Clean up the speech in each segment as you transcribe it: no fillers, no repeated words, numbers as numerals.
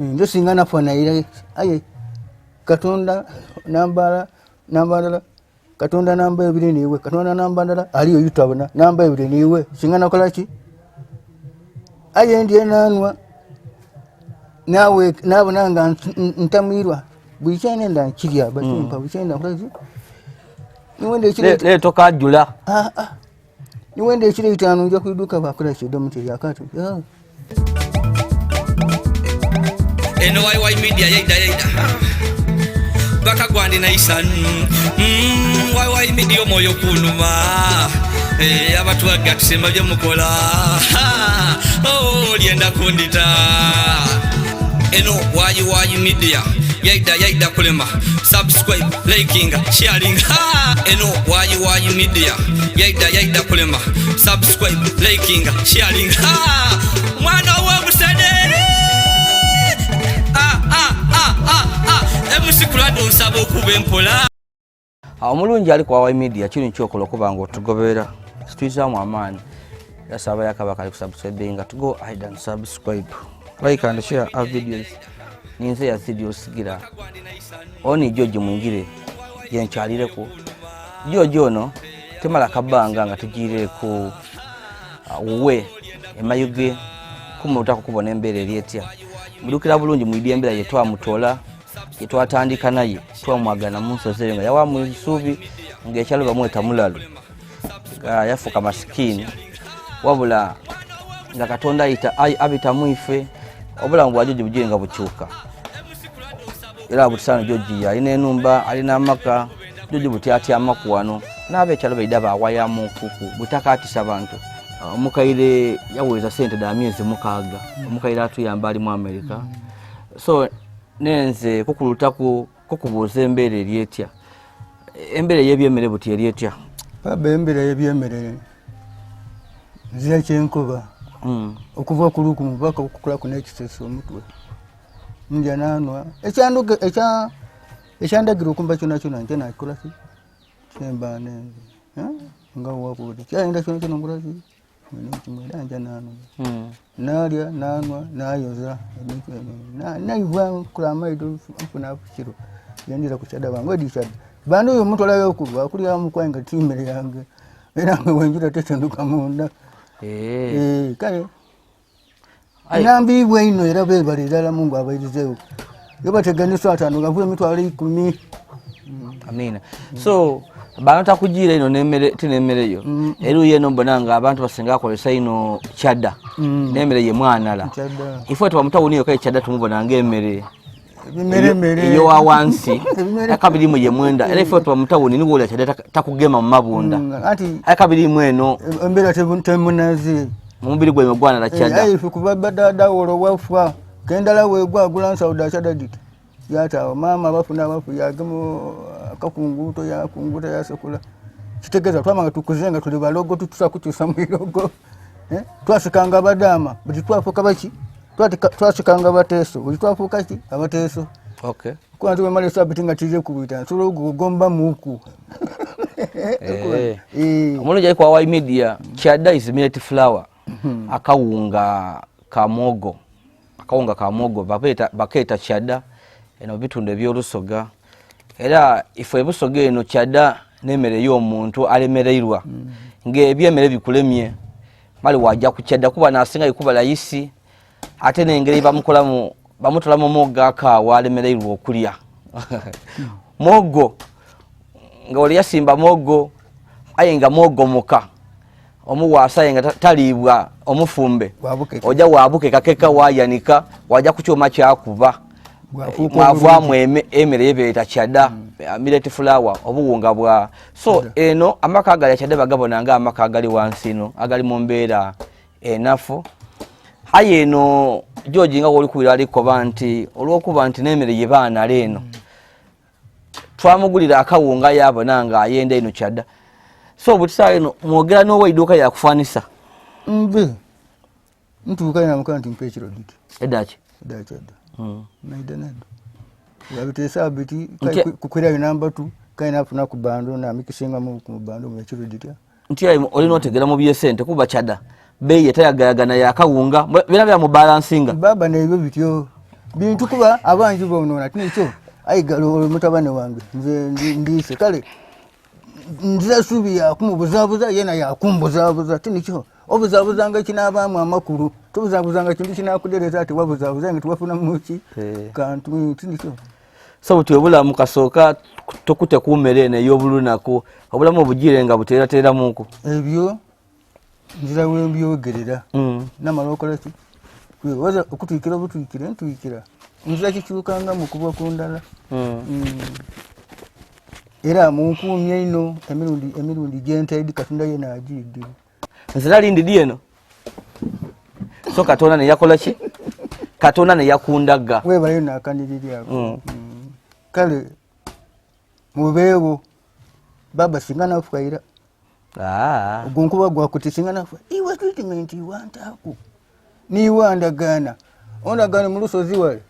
ndio singana fona ile aye katonda namba katonda namba ebiri niwe katonda namba ndala aliyo yutabona namba ebiri niwe singana kolaki aye ndiye nanwa nawe nabonanga ntamirwa bwichane nda kirya batumpa bwichane kolaki niwende kire le toka jula niwende kire itano nja kuiduka bakola kido mutiri akatu eno YY media yaida baka gwandi na isanu YY media moyo kunuma abantu agatusema byo mukola lienda kundita eno YY media yaida kulema subscribe liking sharing eno YY media yaida kulema subscribe liking sharing mwana wa musaderi emusikulado nsabo kubempola omulungi ali kwa YY media kino kyokola kubanga otugobera situizamu amaani yasaba yakabaka ali kusubscribe nga tugo aid and subscribe like and share our videos ninze ya videos gira oni George mwingire yenkyalireko George ono temala kabanga nga tugireko uwe emayuge kumutaka kubona embere lyetya mulukira bulungi muidye embera yetwa mutola yetwa tandika naye twamwagana munsoze nga yawa musubi ngekyalo bamweta mulalo yafuka maskini wabula nga katonda ita abita muife obula ngo ajoje bujenga buchuka era butisana George ya ine numba alina amaka George butiati amaku wano nabe kyalo baidaba awaya mukuku butaka atisa abantu omukaire yaweza sente da miezi mukaga omukaire atuyamba ali mu America so nenze kukulutaku kukubuza embere lyetya embere yebyemere buti lyetya baba embere yebyemere zya chenkoba okuva kuluku mubaka okukula kunekiseso omutwe ndya nanwa ekyanduge ekyandagira okumba kyona kyona nje nakikola ki kyemba nenze nga wakude kyayenda kyona kyona ngola ki ndanja nanwa nalya nanwa nayoza naiva kula maido mfuna kiro yandira kuchada bango edichada bandu yo mutwala yokuba akulya mukwanga timere yange era nga wenjira tetenduka munda kale nambi bwino era bebali dala Mungu abaizeo yobateganiswa atano gavuye mitwala 10 amina so bantu akujira ino nemere tinemere yo eru yeno mbonanga abantu basenga kolesa ino chada nemere ye mwanala ifo twamutawuniyo kai chada tumubona ngemere mere yo awansi akabiri mu ye mwenda era ifo twamutawuni ni wole chada takugema mu mabunda ati akabiri mweno mbera temunazi mubiri gwe mugwana la chada ifu kubabada wolo wafa kendala wegwa gulansa udachada diti yata mama bafuna bafu yagemo akakunguto ya sekula kitegeza twamanga tukuzenga tuli balogo tutusa kutusa mwirogo twasikanga badama buli twafuka baki twasikanga bateso buli twafuka ki abateso okay kwa ntuwe mali sabitinga tije kubita nsolo gugomba muku omuntu jai kwa YY media chada is millet flour akawunga kamogo baketa chada eno bitunde byolusoga era ifo ebusoga eno chada nemere y'omuntu alemereirwa ngebyemere bikulemye mali wajja ku chada kuba nasinga ikuba layisi ate nengere bamukolamu bamutolamu moga akawa alemereirwa okulya mogo nga oli yasimba mogo ayenga mogo muka omuwasa yenga talibwa omufumbe oja wabuke kakeka wayanika wajja kuchoma kyakuba mwavwamu emere yebeeta chada millet flour obuwunga bwa so eno amaka agali chada bagabona nga amaka agali wansino agali mu mbeera enafu aye eno George nga woli kuira aliko banti olwokuba nti nemere yebaana leno twamugulira akawunga yabona nga ayenda eno chada so butisa eno mwogera nowe iduka ya kufanisa mbe ntuka ina mkanti mpechiro diti edachi naidanado yabitesa biti kukwira namba 2 kaina afuna ku bando na mikisinga mu bando mu chiro diti ntiya oli notegera mu byesente kuba chada bei yatayagayagana yakawunga bina bya mu balancinga baba na ibyo bityo bintu kuba abangi bonona tinikyo ayigalo mutabane wange nze ndise kale nzira subi yakumubuzabuza yena yakumbuzabuza tinikyo obuzabuzanga kinabaamu amakulu tubuzabuzanga kintu kinakudereza ati wabuzabuzanga tuwafuna muki kantu tinikyo so tuyobulamu kasooka tokute kumere ne yobulunako obulamu obugire nga buteratera muko ebyo nzira wembyogerera namala okolaki waza okutwikira obutwikire ntwikira nzira kikyukanga mu kuba ku ndala era munkumye ino emirundi gyentaidi Katonda yena agidde nzira lindidi eno so Katonda ne yakola ki Katonda ne yakundaga webayo nakaniriryako kale mubeewo baba singana fukaira gunkuba gwakuti singana fuka iwe treatment iwantaku niwandagana ondagana mu lusozi wale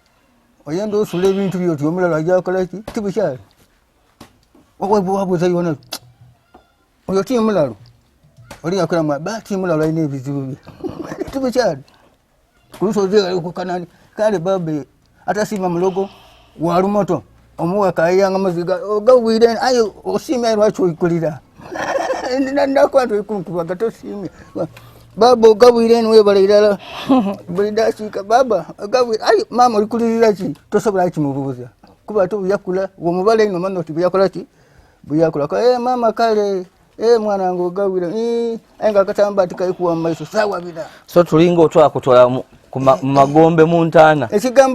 oyenda osula ebintu byoti omulala ajakola ki tibukyali wabuza yona oyo ti mulalo oli yakola mwa ti mulalo ayina ebizibu bye tibukyali ku lusozi wale ku kanani kale babe atasima mulogo wa lumoto omuwaka ayanga maziga ogawire ayo osimya lwacho ikulira ndakwantu ikunkuba gatosimi baba ogawire nwe balira bulida chika baba ogawire ayo mama likulira ki tosobola ki mubuza kuba to yakula wo mubale ino mano tibuyakola ki buyakula ka mama kale mwana ngo ogawire enga katamba tikaikuwa maiso sawa bida so tulingo otwa kutola magombe muntana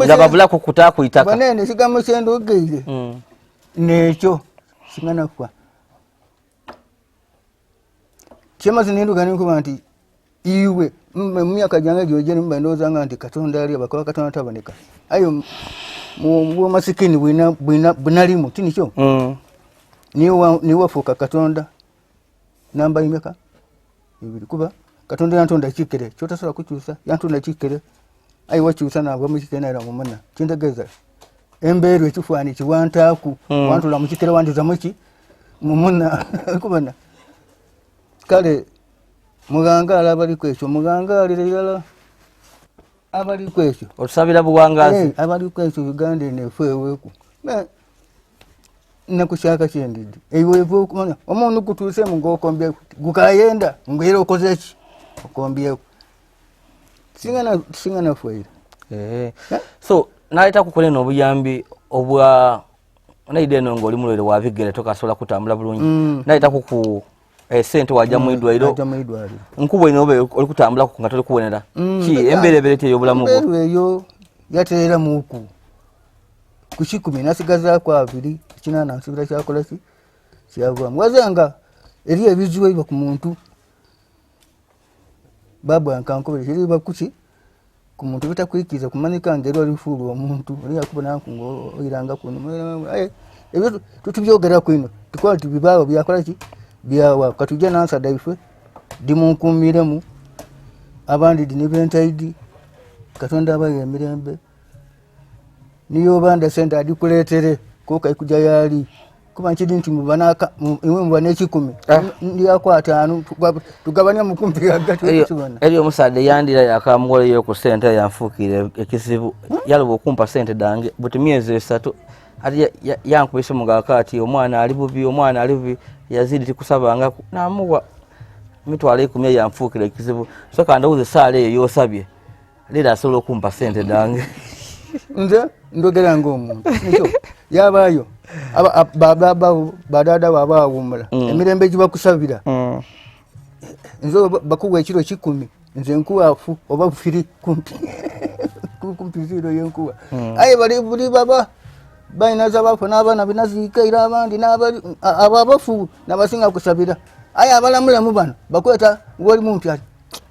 ndababula kukuta kuitaka banene sigambo kyendo geire nekyo singana kwa kyema zinendu gani kuba nti iwe myaka jange gyoje nimba ndoza nganti Katonda ali abakola Katonda tabaneka ayo mu masikini bunalimu tinikyo niwa fuka Katonda namba imeka ibiri kuba Katonda yantonda kikere kyotasola kukyusa yantonda kikere ayi wakyusa nabwo mukikena era mumana kindageza emberu ekifwani kiwantaku wantula mukikere wandiza muki mumuna kubana kale muganga alabali kwekyo muganga alirala abali kwekyo otusabira buwangazi abali kwekyo Uganda nefweweku nakushaka kyendidi eyiwevu kumana omuntu kutuse mu ngokombye gukayenda ngwera okozeki okombye singana fweira so naita kukola no buyambi obwa naide no ngoli mulere wa bigere tokasola kutambula bulungi naita kuku sente waja muidwairo nkubo inobe oli kutambula ku ngatole kuwonera ki emberebere te yobulamu bwo eyo yaterera muku kushikumi nasigaza kwa abiri kinana nsubira kyakola ki kyavwa mwazanga eri ebiziwe iba ku muntu baba nkankobere eri bakuki ku muntu bitakwikiza kumanika ngero ali fulu omuntu oli yakubona ngo iranga kuno ebyo tutubyogera kwino tukwa tibibao byakola ki byawa katujja nansa daife dimunkumiremu abandi dinibentaidi Katonda abaye emirembe niyo banda sente adikuletere ko kaikuja yali kuba nchidi nti mubanaka iwe mubane 10 ndi yakwa 5 tugabanya mukumpi agati ekibana eriyo musade yandira yakamugole yo ku sente yanfukire ekisibu yalwo kumpa sente dange buti myezi 3 ati yankubise mugakati omwana ali bubi omwana ali bubi yazidi tikusabanga namuwa mitwale 10 yanfukire ekisibu so kandauze sale yo sabye lira solo kumpa sente dange nze ndogera ngomuntu nicho yabayo badada babawumula emirembe jiba kusabira nzo bakuwa ekiro 10 nze nkuwafu oba firi kumpi zero yenkuwa ayi bali baba baina zabafu n'abana binazika ira abandi n'abali ababafu nabasinga kusabira ayi abalamula mu bano bakweta wali muntu ati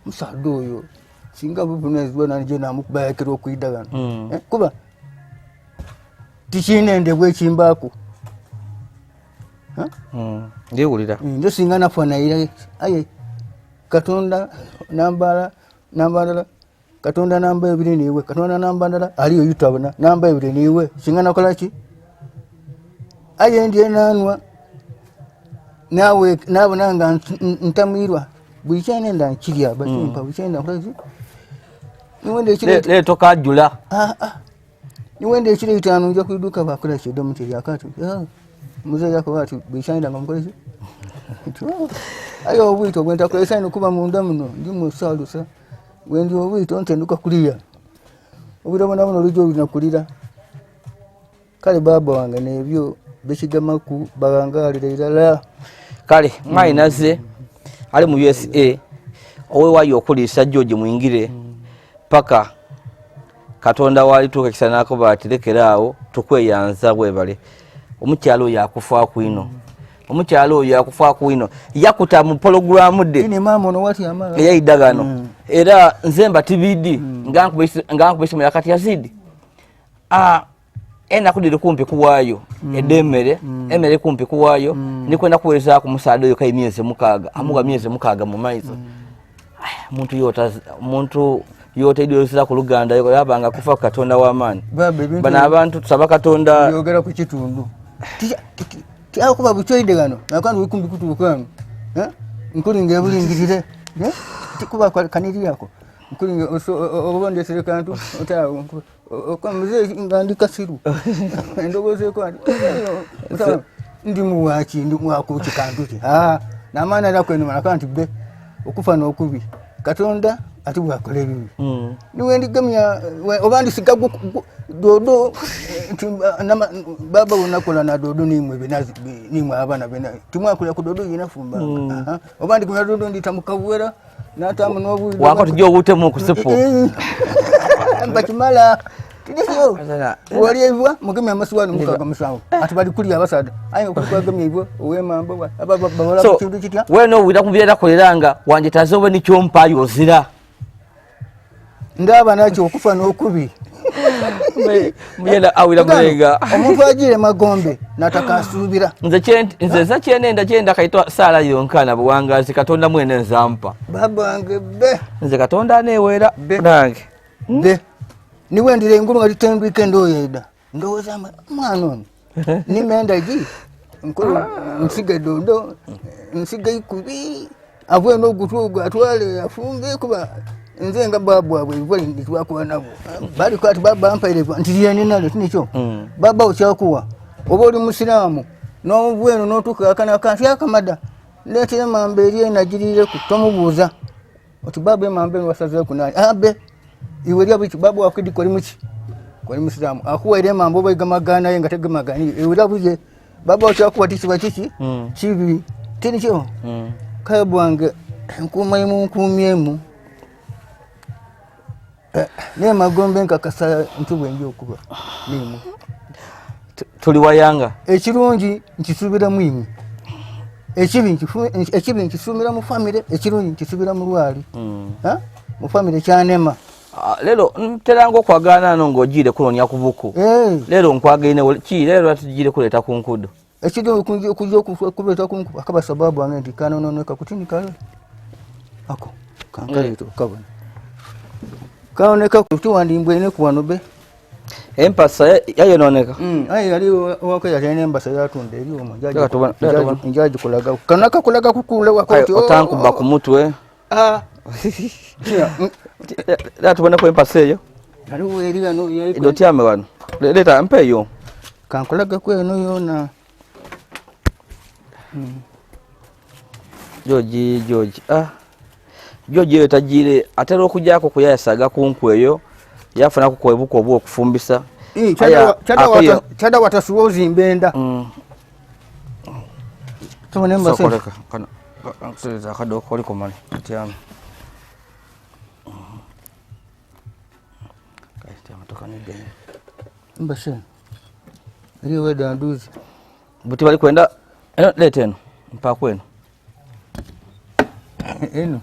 musado oyo singa bubunezi bona nje namukubayakiro kuidagana kuba tikinende bwekimbako ndiye ulira ndio singana fana ile aye Katonda nambala Katonda namba ebiri niwe Katonda namba ndala aliyo yutabona namba ebiri niwe singana kola ki aye ndiye nanwa nawe nabonanga ntamirwa bwichane nda nkirya batimpa bwichane kola ki niwe ndekire le toka jula niwende ekiro 5 nja kuiduka bakula kyedo muteri akatu muzee yako watu bishaenda ngamkolezi ayo obwito gwenta kulesa ino kuba munda muno ndi musalusa wendi obwito ntenduka kulia obwito bona lujo linakulira kale baba wange nebyo bishigamaku bagangalira irala kale mwainaze ali mu USA owe wayo okulisa George muingire paka Katonda wali tukakisana ko batirekeraawo tukweyanza bwebale omukyalo yakufa kwino omukyalo yakufa kwino yakuta mu program de ni mama no wati amala yayidagano era nzemba TVD ngankubise mu yakati yazidi ena kudire kumpi kuwayo edemere emere kumpi kuwayo nikwenda kuweza ku musado yo kai myeze mukaga amuga myeze mukaga mu maizo muntu yote idiosira ku Luganda yabanga kufa Katonda w'amani bana abantu tusaba Katonda yogera ku kitundu tiya kuba buchoide gano nakandi wikumbi kutuukano nkulinge bulingirire tikuba kaniri yako nkulinge obonde serekantu otawo kwa mzee ngandika siru ndogoze kwa ndi muwachi ndi mwako kikantu na maana nakwenu manakanti be okufa nokubi Katonda atubwa kole bibi niwendi gamya obandi sigago dodo baba unakola na dodo nimwe benazi nimwe abana bena timwakula ku dodo yinafumba obandi kuna dodo nditamukabwera natamu nobu wako tujyo gute mu kusipo mbakimala tidisiyo wali evwa mugamya amaswali mukaga musawo atubali kuli abasada ayo kugamya evwa owema mbwa ababa bawala kintu kitya weno wida kubyera koleranga wanje tazobe ni kyompa yozira ndaba nacho okufa nokubi muyenda awira mulenga omuntu ajire magombe nataka asubira nze za kyenda kaitwa sala yonkana buwangazi Katonda mwene nzampa baba wange be nze Katonda anewera nange be niwe ndire nguru ngati tembike ndoyeda ndoza mwana nimeenda ji nkuru nsige dodo nsige ikubi avwe no gutuga atwale afumbe kuba nze nga babu abwe bwali nditwako nabo bali kwati baba ampaire ntiriye nalo tinicho baba uchakuwa obo oli musiramu no bweno no tukakana kanti akamada lete mamberie najirire kutomubuza oti baba mambe wasaze kunani abe iweria bichi baba wakidi koli muchi koli musiramu akuwa ile mambo bayigamagana yenga tegamagani iweria buje baba uchakuwa tisiba chichi chibi tinicho kaya bwange nkumayimu nkumyemu ne magombe nkakasa ntubwe ngi okuba nimu tuli wayanga ekirungi nkisubira mwimi ekibi nkisumira mu family ekirungi nkisubira mu lwali mu family kyanema lero nteranga okwagana ng'ogire kulonya kubuku lero nkwagene ki lero atugire kuleta ku nkudo ekido kujja kubeta ku nkudo akaba sababu angendi kana noneka kutini kale ako kangaito kabona kaoneka kutuwandimbwe ne kuwanobe empasa yayononeka ayi yali wako yatene embasa yatunde eri omo njaji kulaga kanaka kulaga kukule wakati otankuba ku mutwe tubona ko empasa eyo aliwo eri ano yayi dotyame wano leta mpeyo kankulaga kweno yona George George yo tajire atero kujako kuyasaga kunkweyo yafuna kukwebuko obwo okufumbisa chada watasuozi mbenda tumone mbase kana seza kadoko liko mali tiam kaita matoka ni gani mbase rio weda nduzi buti bali kwenda leteno mpa kwenu eno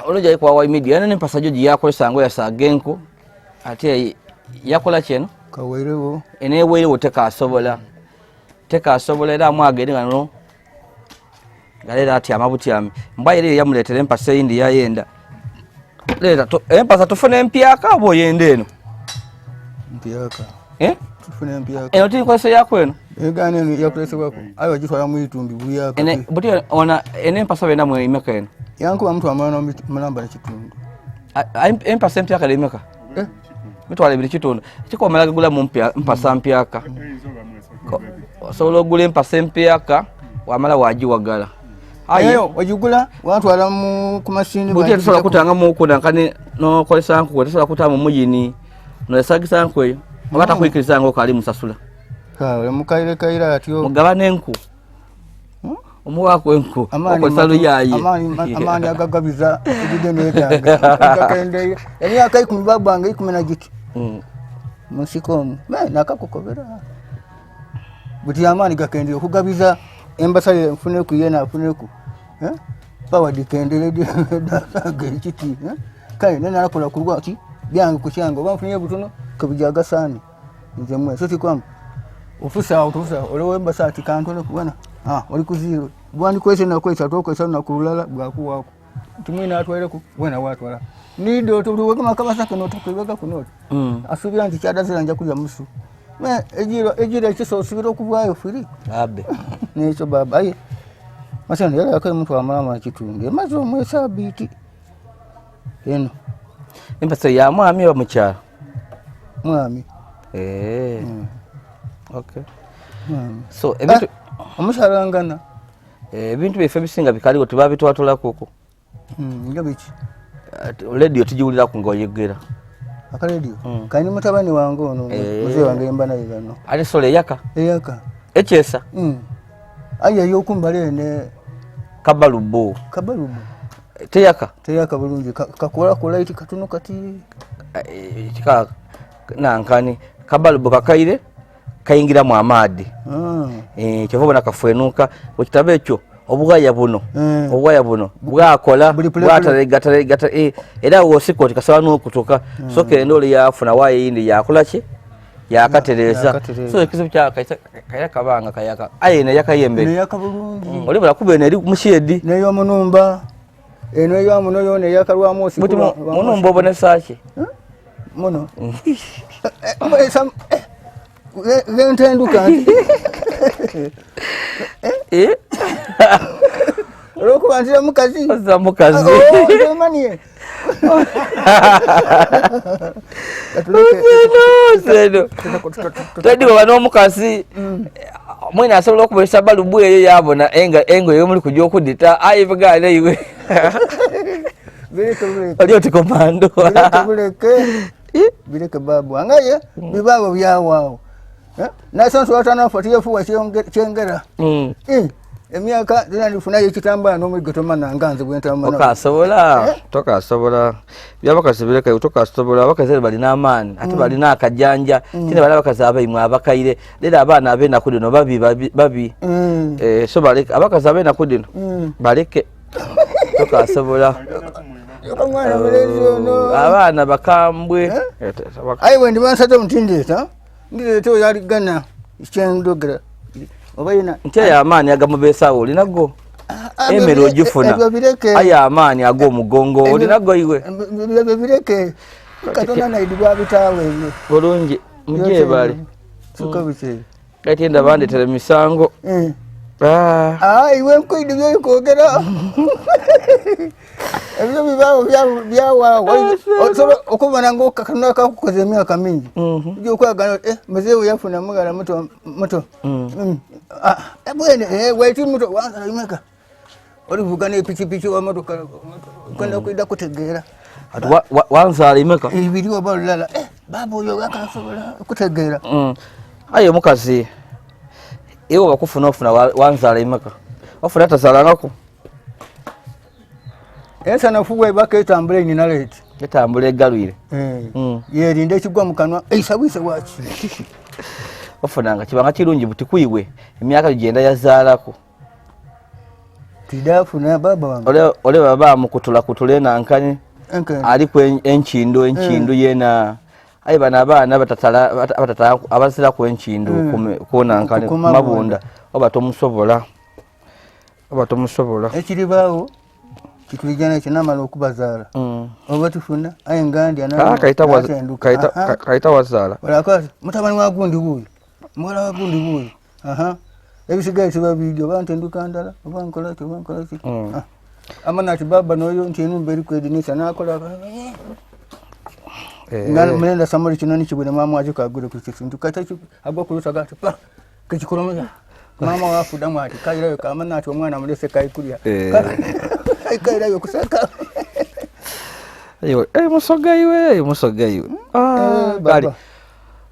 olojja kwa wa media nene mpasa George yako sango ya sagenko ate yakola cheno kawairewo ene weewo teka asobola era mwagere ngano galera ati amabuti ami mbayire yamuletere mpasa indi yayenda leta to empasa tufune empyaka abo yende eno mpyaka tufune empyaka eno tili kwa yako eno egane eno yakulese kwako ayo jitwala mwitumbi buyaka ene buti ona ene mpasa benda mwe imeka eno yanko mtu amana malamba na kitundu empasa empyaka lemeka mitwalo ebiri kitundu kikomera gula mu mpasa mpyaka osobola ogula empasa empyaka wamala wagiwagala ayo wajugula watwala mu kumasini buti tusobola kutanga mu kuna kani no kolesa nku tusobola kutanga mu mujini no esagisa nku eyo obata kuikiriza ngo kali musasula ole mukaire kaira atyo mugabane enku omuwako enku okosalu yayi amani agagabiza egidene etanga kakende emyaka 10 babanga 10 na giti musikomu nakakukobera buti amani gakende okugabiza embasale mfune ku yena afune ku bawa dikendele gakiti kai nena nakola kurwa ati byange kucyanga bamfunye butono kabijaga sani nze mwe so tikwam ofusa olewe embasati kantole kubana oli kuziro bwani kwese na kwesa toko sana kulala bwaku wako tumina atwele ku wena watwala nido tuliwe kama kabasa kono tukwega kuno asubira nti kyadazira nja kulya musu me ejira kiso osubira kubwayo firi abe necho baba aye masana yala kai mtu amama kitunge mazo mwesa biti eno empasa ya mwami wa mukyala mwami okay so ebintu omusharangana ebintu byefe bisinga bikaliwo tebabitwatula kuko ngabichi radio tujiwulira ku ngoyegera akaledio kani mutabani wange ono muzee wange yembana yano ali sole yaka ekyesa aye yokumbale ne kabalubo teyaka bulungi kakola kola iti katuno kati kika nankani kabalubo kakaire kayingira mu amadi kyovobona kafwenuka okitabe ekyo obugaya buno bwakola bwataregata era wosikoti kasaba n'okutuka so kende oli yafuna waye yindi yakola ki yakatereza so ekizibu kaya kabanga kayaka aye ne yakayembe ne yakabulungi oli bula kubene eri mushedi ne yo munumba eno yo muno yo ne yakalwa mosi muti munumba obone saki muno sam gentenduka Roko wanzira mukazi. Oza mukazi. Oh, manie. Seno. Tadi bano mukazi. Mwina asobola okubesa balubu eyo yabona engo yo muri kujyo kudita ayivuga ne iwe. Aliyo tikomando. Bileke babu. Angaye bibabo byawawo. Na sanso watana fatiye fuwa kyengera. Emyaka dina nifuna yekitamba no mugotoma nanganze bwentama na tokasobola byabakasibireka tokasobola bakazere bali namani ati bali nakajanja kine bali bakazaba imwe abakaire lera abana abena kudino babi so bali abakazabe na kudino baleke tokasobola yokamwana melezo no abana bakambwe ayi wendi bansata mutindeta ndireto yali gana ikyendogera obayina ntia ya amani agamubesa oli nago emero jufuna aya amani ago mugongo oli nago iwe bireke katona na idibwa bitawe bulungi muje bali sukabiche kati enda bande tele misango iwe nkwidi byo kogera ebyo bibabo byawa solo okubana ngo kakana kakukoze emyaka mingi byo kwagana muzee yafuna mugala muto bwene wetu muto wanza imeka olivugana pichipichi wa moto kwenda kuida kutegera wanza imeka ibiriwa balala babo yo akasobola kutegera ayo mukazi ewo bakufuna ofuna wanza imeka ofuna tazalangako esa nafuwe baketambule ni naleti etambule galwire yerinde kigwa mukanwa eisabise wachi ofunanga kibanga kirungi buti kuiwe emyaka genda yazalako tidafuna baba wange ole baba mukutula kutulena nkani ali ku enchindo yena ayi bana abana batatala abasira ku enchindo kuona nkani mabunda obatomusobola ekiri bawo kitulijana kinamala okubazala obatufuna ayi ngandi ana kaita wazala wala mutabani wa gundi buyu mwala wa gundi buyu ebisigaye tiba video bantenduka ndala bankola amana ati baba noyo ntinu mberi kwedinisa nakola mulenda samuli kinoni kibule mama waje kagure ku kisindu kata agwa kuluta gato pa kikolomeza mama wafuda mwati kairayo kama nacho omwana mulese kaikulya kairayo kusaka ayo musoga iwe bali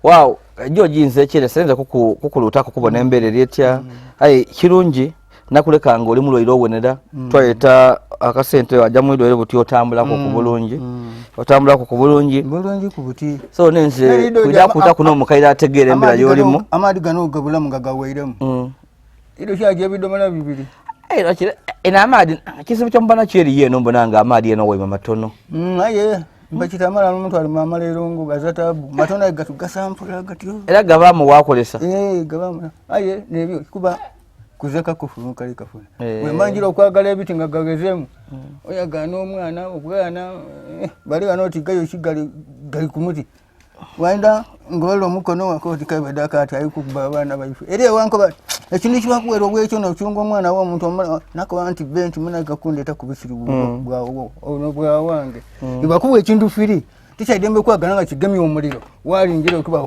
wow George nze kire senza kukulutako kubona embere lyetya ayi kirungi nakuleka ngo oli mulwairo obonera twayeta akasente wajja mu idwere buti otambulako ku bulungi otambulako ku bulungi ku buti so nenze kujja kuta kuno mukaira ategere embera yolimu amadi gano gabula mugagawairemu ido kyaje bidomala bibiri nakire ina amadi kisibu kyombana kyeri yeno mbonanga amadi eno wema matono aye mbakitamala n'omuntu ali mama lerongo gazatabu matona gatugasampula gatyo era gabamu wakolesa gabamu aye nebyo kuba kuzeka kufunu kali kafuna we manjira okwagala ebiti nga gagezemu oyaga n'omwana obwana bali banoti gayo kigali gali kumuti waenda ngolo mukono wako tikabe kati ayikuba abana bayifu eri wanko ekintu kibakuwera obwekyo n'okyunga omwana w'omuntu nako anti bench munaga kundeta kubisiri bwawo ono bwa wange ibakuwa ekintu firi tikyadembe kwagana nga kigemye omuliro walingira okuba